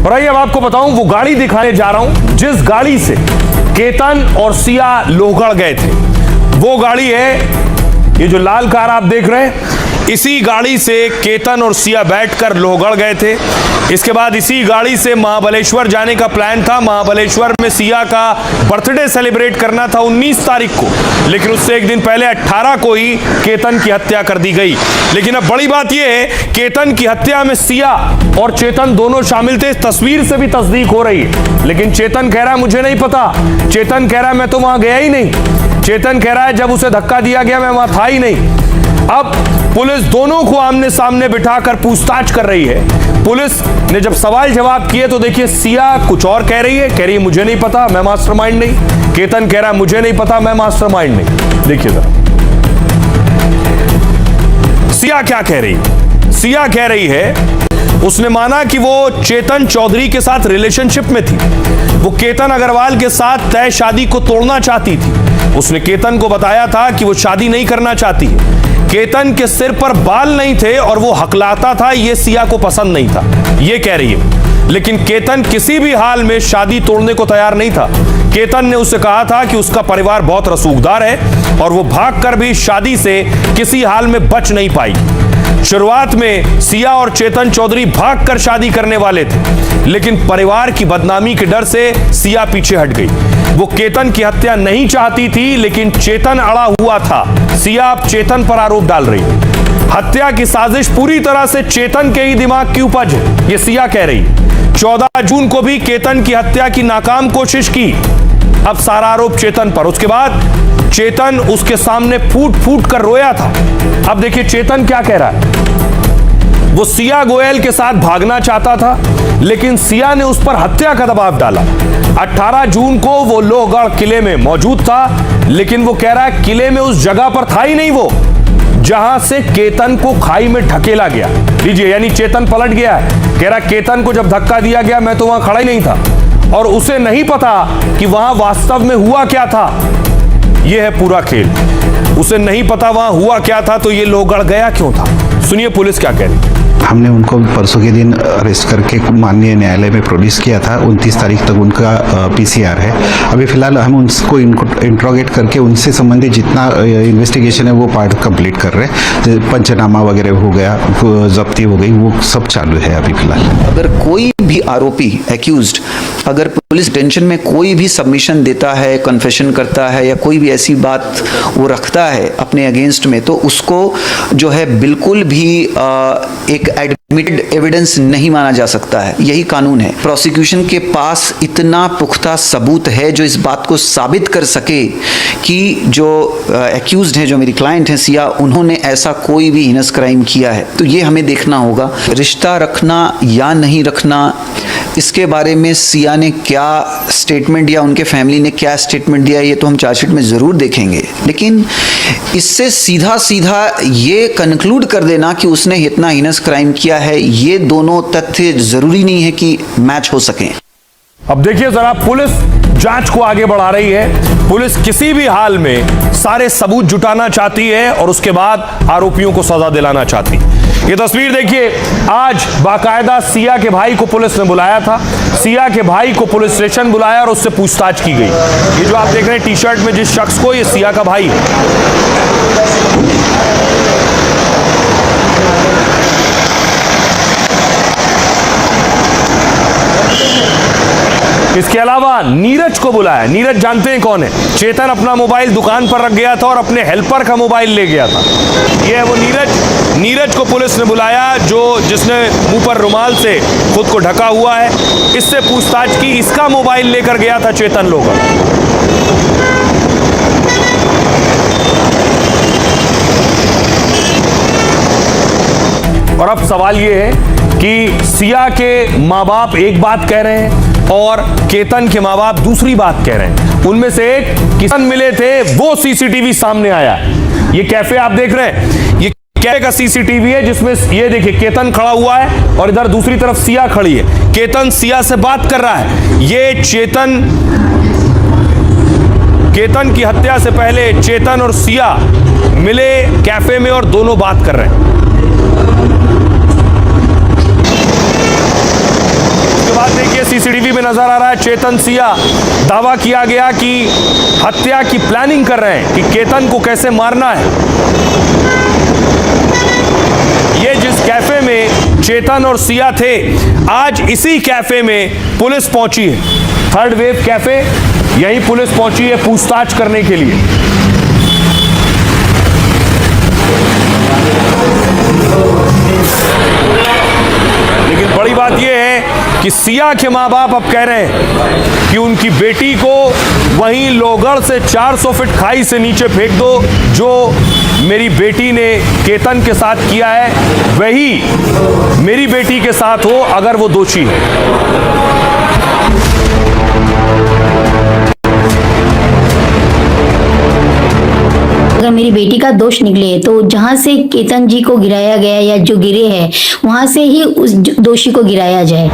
और आइए अब आपको बताऊं वो गाड़ी दिखाने जा रहा हूं जिस गाड़ी से केतन और सिया लोहगढ़ गए थे। वो गाड़ी है ये जो लाल कार आप देख रहे हैं, इसी गाड़ी से केतन और सिया बैठकर लोहगढ़ गए थे। इसके बाद इसी गाड़ी से महाबलेश्वर जाने का प्लान था। महाबलेश्वर में सिया का बर्थडे सेलिब्रेट करना था 19 तारीख को, लेकिन उससे एक दिन पहले 18 को ही केतन की हत्या कर दी गई। लेकिन अब बड़ी बात यह है, केतन की हत्या में सिया और चेतन दोनों शामिल थे। इस तस्वीर से भी तस्दीक हो रही है, लेकिन चेतन कह रहा है मुझे नहीं पता। चेतन कह रहा है मैं तो वहां गया ही नहीं। चेतन कह रहा है जब उसे धक्का दिया गया मैं वहां था ही नहीं। अब पुलिस दोनों को आमने सामने बिठाकर पूछताछ कर रही है। पुलिस ने जब सवाल जवाब किए तो देखिए सिया कुछ और कह रही है मुझे नहीं पता, मैं मास्टरमाइंड नहीं। केतन कह रहा है मुझे नहीं पता, मैं मास्टरमाइंड नहीं। देखिए जरा सिया क्या कह रही है। सिया कह रही है उसने माना कि वो चेतन चौधरी के साथ रिलेशनशिप में थी। वो केतन अग्रवाल के साथ तय शादी को तोड़ना चाहती थी। उसने केतन को बताया था कि वो शादी नहीं करना चाहती है। केतन के सिर पर बाल नहीं थे और वो हकलाता था, ये सिया को पसंद नहीं था, ये कह रही है। लेकिन केतन किसी भी हाल में शादी तोड़ने को तैयार नहीं था। केतन ने उससे कहा था कि उसका परिवार बहुत रसूखदार है और वो भागकर भी शादी से किसी हाल में बच नहीं पाई। शुरुआत में सिया और चेतन चौधरी भागकर शादी करने वाले थे, लेकिन परिवार की बदनामी के डर से सिया पीछे हट गई। वो केतन की हत्या नहीं चाहती थी, लेकिन चेतन अड़ा हुआ था। सिया अब चेतन पर आरोप डाल रही है। हत्या की साजिश पूरी तरह से चेतन के ही दिमाग की उपज है, ये सिया कह रही है। 14 जून को भी केतन की हत्या की नाकाम कोशिश की। अब सारा आरोप चेतन पर। उसके बाद चेतन उसके सामने फूट फूट कर रोया था। अब देखिए चेतन क्या कह रहा है। वो सिया गोयल के साथ भागना चाहता था, लेकिन सिया ने उस पर हत्या का दबाव डाला। 18 जून को वो लोहगढ़ किले में मौजूद था, लेकिन वो कह रहा है किले में उस जगह पर था ही नहीं वो जहां से केतन को खाई में ढकेला गया। लीजिए, यानी चेतन पलट गया है। कह रहा केतन को जब धक्का दिया गया मैं तो वहां खड़ा ही नहीं था और उसे नहीं पता कि वहां वास्तव में हुआ क्या था। यह है पूरा खेल। उसे नहीं पता वहां हुआ क्या था, तो ये लोहगढ़ गया क्यों था। सुनिए पुलिस क्या कह रही है। हमने उनको परसों के दिन अरेस्ट करके माननीय न्यायालय में प्रोड्यूस किया था। 29 तारीख तक उनका पीसीआर है। अभी फिलहाल हम उनको इंट्रोगेट करके उनसे संबंधित जितना इन्वेस्टिगेशन है वो पार्ट कंप्लीट कर रहे हैं। पंचनामा वगैरह हो गया, जब्ती हो गई, वो सब चालू है अभी फिलहाल। अगर कोई भी आरोपी एक्यूज्ड अगर पुलिस टेंशन में कोई भी सबमिशन देता है, कन्फेशन करता है या कोई भी ऐसी बात वो रखता है अपने अगेंस्ट में, तो उसको जो है बिल्कुल भी एक एडमिटेड एविडेंस नहीं माना जा सकता है। यही कानून है। प्रोसिक्यूशन के पास इतना पुख्ता सबूत है जो इस बात को साबित कर सके कि जो एक्यूज्ड है, जो मेरी क्लाइंट है सिया, उन्होंने ऐसा कोई भी हिनस क्राइम किया है। तो ये हमें देखना होगा। रिश्ता रखना या नहीं रखना, इसके बारे में सिया ने क्या स्टेटमेंट दिया, उनके फैमिली ने क्या स्टेटमेंट दिया, ये तो हम चार्जशीट में ज़रूर देखेंगे। लेकिन इससे सीधा सीधा ये कंक्लूड कर देना कि उसने इतना हीनस क्राइम किया है, ये दोनों तथ्य ज़रूरी नहीं है कि मैच हो सकें। अब देखिए जरा, पुलिस जांच को आगे बढ़ा रही है। पुलिस किसी भी हाल में सारे सबूत जुटाना चाहती है और उसके बाद आरोपियों को सजा दिलाना चाहती है। ये तस्वीर देखिए, आज बाकायदा सिया के भाई को पुलिस ने बुलाया था। सिया के भाई को पुलिस स्टेशन बुलाया और उससे पूछताछ की गई। ये जो आप देख रहे हैं टी शर्ट में जिस शख्स को, ये सिया का भाई है। इसके अलावा नीरज को बुलाया। नीरज जानते हैं कौन है। चेतन अपना मोबाइल दुकान पर रख गया था और अपने हेल्पर का मोबाइल ले गया था। यह है वो नीरज। नीरज को पुलिस ने बुलाया, जिसने मुंह पर रुमाल से खुद को ढका हुआ है। इससे पूछताछ की। इसका मोबाइल लेकर गया था चेतन लोहगढ़। और अब सवाल यह है कि सिया के माँ बाप एक बात कह रहे हैं और केतन के माँ बाप दूसरी बात कह रहे हैं। उनमें से एक किसान मिले थे, वो सीसीटीवी सामने आया। ये कैफे आप देख रहे हैं, ये कैफे का सीसीटीवी है जिसमें ये देखिए केतन खड़ा हुआ है और इधर दूसरी तरफ सिया खड़ी है। केतन सिया से बात कर रहा है। ये केतन की हत्या से पहले चेतन और सिया मिले कैफे में और दोनों बात कर रहे हैं। बाद देखिए सीसीटीवी में नजर आ रहा है चेतन सिया। दावा किया गया कि हत्या की प्लानिंग कर रहे हैं कि केतन को कैसे मारना है। ये जिस कैफे में चेतन और सिया थे, आज इसी कैफे में पुलिस पहुंची है। थर्ड वेव कैफे, यही पुलिस पहुंची है पूछताछ करने के लिए। लेकिन बड़ी बात यह है कि सिया के मां बाप अब कह रहे हैं कि उनकी बेटी को वहीं लोहगढ़ से 400 फीट खाई से नीचे फेंक दो। जो मेरी बेटी ने केतन के साथ किया है वही मेरी बेटी के साथ हो अगर वो दोषी है। अगर मेरी बेटी का दोष निकले तो जहां से केतन जी को गिराया गया या जो गिरे हैं वहां से ही उस दोषी को गिराया जाए।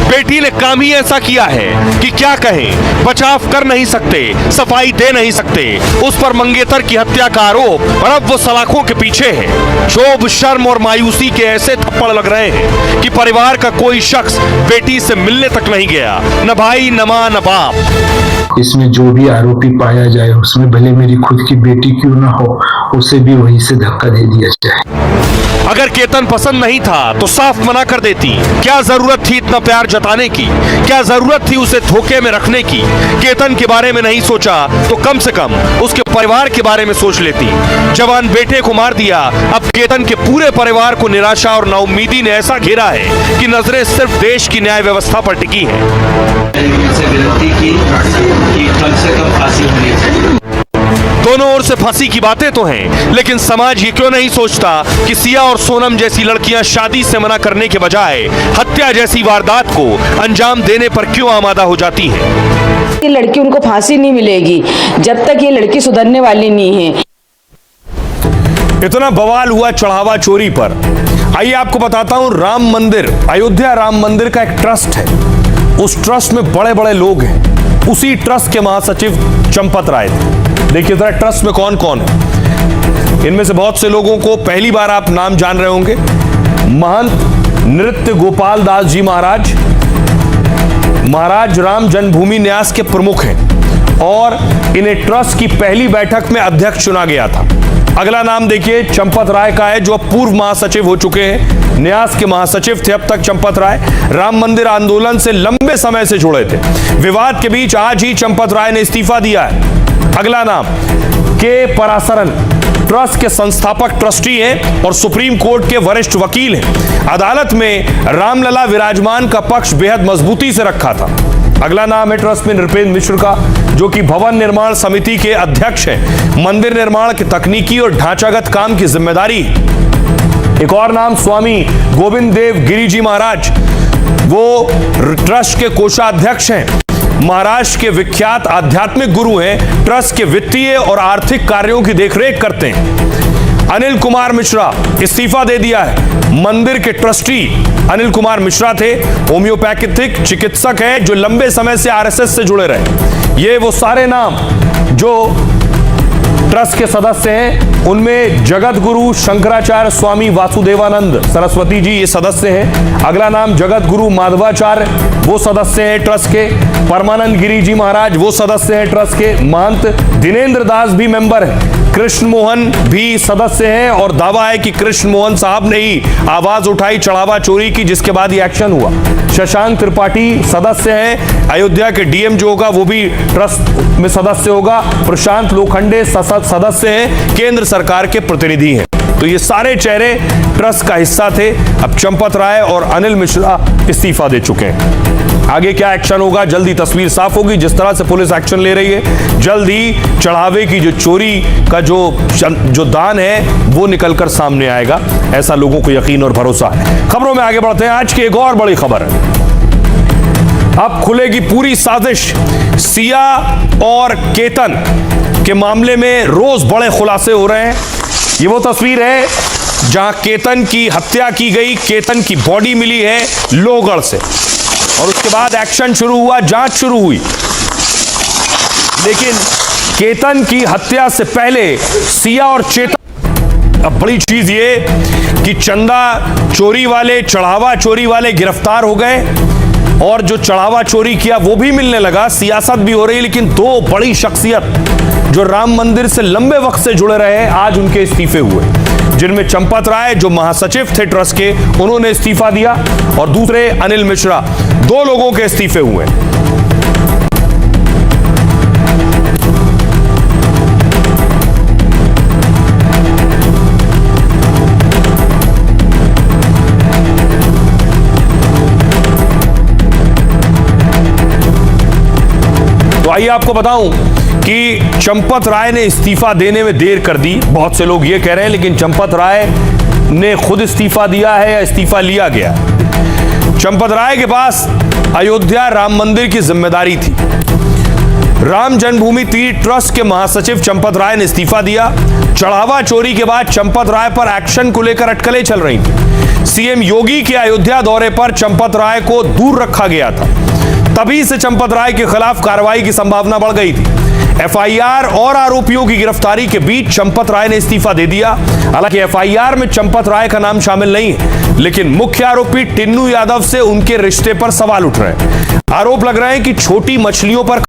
बेटी ने काम ही ऐसा किया है कि क्या कहें, बचाव कर नहीं सकते, सफाई दे नहीं सकते। उस पर मंगेतर की हत्या का आरोप और अब वो सलाखों के पीछे है। क्षोभ, शर्म और मायूसी के ऐसे थप्पड़ लग रहे हैं कि परिवार का कोई शख्स बेटी से मिलने तक नहीं गया, न भाई, न मां, न बाप। इसमें जो भी आरोपी पाया जाए उसमें भले मेरी खुद की बेटी क्यों ना हो, उसे भी वहीं से धक्का दे दिया जाए। अगर केतन पसंद नहीं था तो साफ मना कर देती। क्या जरूरत थी इतना प्यार जताने की? क्या जरूरत थी उसे धोखे में रखने की? केतन के बारे में नहीं सोचा तो कम से कम उसके परिवार के बारे में सोच लेती। जवान बेटे को मार दिया, अब केतन के पूरे परिवार को निराशा और नाउम्मीदी ने ऐसा घेरा है कि नजरें सिर्फ देश की न्याय व्यवस्था पर टिकी हैं। विनती की कि कम से कम फांसी होनी चाहिए। दोनों ओर से फांसी की बातें तो हैं, लेकिन समाज ये क्यों नहीं सोचता कि सिया और सोनम जैसी लड़कियां शादी से मना करने के बजाय हत्या जैसी वारदात को अंजाम देने पर क्यों आमादा हो जाती हैं? ये लड़की, उनको फांसी नहीं मिलेगी जब तक ये लड़की सुधरने वाली नहीं है। इतना बवाल हुआ चढ़ावा चोरी पर। आइए आपको बताता हूं, राम मंदिर, अयोध्या राम मंदिर का एक ट्रस्ट है। उस ट्रस्ट में बड़े बड़े लोग हैं। उसी ट्रस्ट के महासचिव चंपत राय थे। देखिए जरा ट्रस्ट में कौन कौन है। इनमें से बहुत से लोगों को पहली बार आप नाम जान रहे होंगे। महंत नृत्य गोपाल दास जी महाराज, महाराज राम जन्मभूमि न्यास के प्रमुख हैं और इन्हें ट्रस्ट की पहली बैठक में अध्यक्ष चुना गया था। अगला नाम देखिए चंपत राय का है, जो पूर्व महासचिव हो चुके हैं। न्यास के महासचिव थे अब तक चंपत राय। राम मंदिर आंदोलन से लंबे समय से जुड़े थे। विवाद के बीच आज ही चंपत राय ने इस्तीफा दिया है। अगला नाम के परासरन, ट्रस्ट के संस्थापक ट्रस्टी हैं और सुप्रीम कोर्ट के वरिष्ठ वकील हैं। अदालत में रामलला विराजमान का पक्ष बेहद मजबूती से रखा था। अगला नाम है ट्रस्ट में नृपेंद्र मिश्र का, जो कि भवन निर्माण समिति के अध्यक्ष हैं। मंदिर निर्माण के तकनीकी और ढांचागत काम की जिम्मेदारी। एक और नाम स्वामी गोविंद देव गिरी जी महाराज, वो ट्रस्ट के कोषाध्यक्ष हैं। महाराष्ट्र के विख्यात आध्यात्मिक गुरु हैं। ट्रस्ट के वित्तीय और आर्थिक कार्यों की देखरेख करते हैं। अनिल कुमार मिश्रा इस्तीफा दे दिया है। मंदिर के ट्रस्टी अनिल कुमार मिश्रा थे, होम्योपैथिक चिकित्सक हैं जो लंबे समय से आरएसएस से जुड़े रहे। ये वो सारे नाम जो ट्रस्ट के सदस्य हैं। उनमें जगत गुरु शंकराचार्य स्वामी वासुदेवानंद सरस्वती जी ये सदस्य हैं। अगला नाम जगत गुरु माधवाचार्य, वो सदस्य हैं ट्रस्ट के। परमानंद गिरी जी महाराज वो सदस्य हैं ट्रस्ट के। महंत दिनेंद्र दास भी मेंबर हैं। कृष्ण मोहन भी सदस्य हैं और दावा है कि कृष्ण मोहन साहब ने ही आवाज उठाई चढ़ावा चोरी की, जिसके बाद ये एक्शन हुआ। शशांक त्रिपाठी सदस्य हैं। अयोध्या के डीएम जो होगा वो भी ट्रस्ट में सदस्य होगा। प्रशांत लोखंडे सदस्य हैं, केंद्र सरकार के प्रतिनिधि हैं। तो ये सारे चेहरे ट्रस्ट का हिस्सा थे। अब चंपत राय और अनिल मिश्रा इस्तीफा दे चुके हैं। आगे क्या एक्शन होगा, जल्दी तस्वीर साफ होगी। जिस तरह से पुलिस एक्शन ले रही है, जल्द ही चढ़ावे की जो चोरी का जो दान है वो निकलकर सामने आएगा, ऐसा लोगों को यकीन और भरोसा है। खबरों में आगे बढ़ते हैं। आज की एक और बड़ी खबर है। अब खुलेगी पूरी साजिश। सिया और केतन के मामले में रोज बड़े खुलासे हो रहे हैं। ये वो तस्वीर है जहां केतन की हत्या की गई, केतन की बॉडी मिली है लोहगढ़ से, और उसके बाद एक्शन शुरू हुआ, जांच शुरू हुई। लेकिन केतन की हत्या से पहले सिया और चेतन, अब बड़ी चीज ये कि चंदा चोरी वाले, चढ़ावा चोरी वाले गिरफ्तार हो गए। और जो चढ़ावा चोरी किया वो भी मिलने लगा, सियासत भी हो रही। लेकिन दो बड़ी शख्सियत जो राम मंदिर से लंबे वक्त से जुड़े रहे, आज उनके इस्तीफे हुए, जिनमें चंपत राय जो महासचिव थे ट्रस्ट के, उन्होंने इस्तीफा दिया, और दूसरे अनिल मिश्रा, दो लोगों के इस्तीफे हुए। तो आइए आपको बताऊं कि चंपत राय ने इस्तीफा देने में देर कर दी। बहुत से लोग ये कह रहे हैं, लेकिन चंपत राय ने खुद इस्तीफा दिया है या इस्तीफा लिया गया? चंपत राय के पास अयोध्या राम मंदिर की जिम्मेदारी थी। राम जन्मभूमि तीर्थ ट्रस्ट के महासचिव चंपत राय ने इस्तीफा दिया। चढ़ावा चोरी के बाद चंपत राय पर एक्शन को लेकर अटकलें चल रही थी। सीएम योगी के अयोध्या दौरे पर चंपत राय को दूर रखा गया था। तभी से चंपत राय के खिलाफ कार्रवाई की संभावना बढ़ गई थी। एफआईआर और आरोपियों की गिरफ्तारी के बीच चंपत राय ने इस्तीफा दे दिया। हालांकि एफआईआर में चंपत राय का नाम शामिल नहीं है, लेकिन मुख्य आरोपी टिन्नू यादव से उनके रिश्ते पर सवाल उठ रहे हैं। आरोप लग रहे हैं कि छोटी मछलियों पर